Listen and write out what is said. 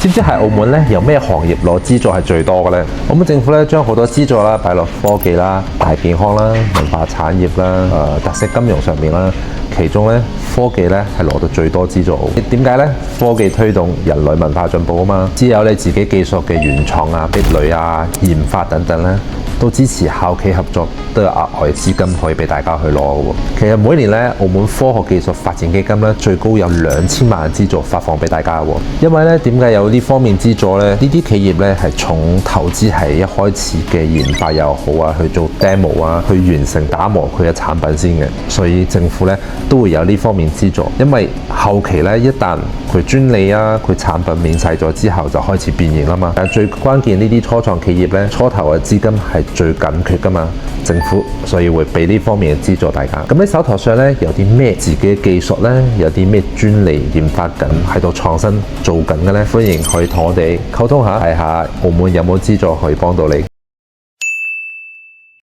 知唔知喺澳門咧有咩行業攞資助係最多嘅咧？澳門政府咧將好多資助啦擺落科技啦、大健康啦、文化產業啦、特色金融上面啦。其中咧科技咧係攞到最多資助。點解咧？科技推動人類文化進步啊嘛。只有你自己技術嘅原創啊、積累啊、研發等等咧，都支持校企合作，都有額外資金可以俾大家去攞嘅喎。其實每年咧，澳門科學技術發展基金咧最高有2000萬資助發放俾大家嘅喎。因為咧點解有呢方面資助咧？呢啲企業咧係重投資喺一開始嘅研發又好啊，去做 demo 啊，去完成打磨佢嘅產品先嘅。所以政府咧都會有呢方面資助，因為後期咧一旦佢專利啊、佢產品面世咗之後，就開始變現啦嘛。但係最關鍵呢啲初創企業咧，初頭嘅資金係最緊缺噶嘛，政府所以會俾呢方面嘅資助大家。咁你手頭上咧有啲咩自己嘅技術咧，有啲咩專利研發緊喺度創新做緊嘅咧，歡迎可以同我哋溝通下，睇下澳門有冇資助可以幫到你。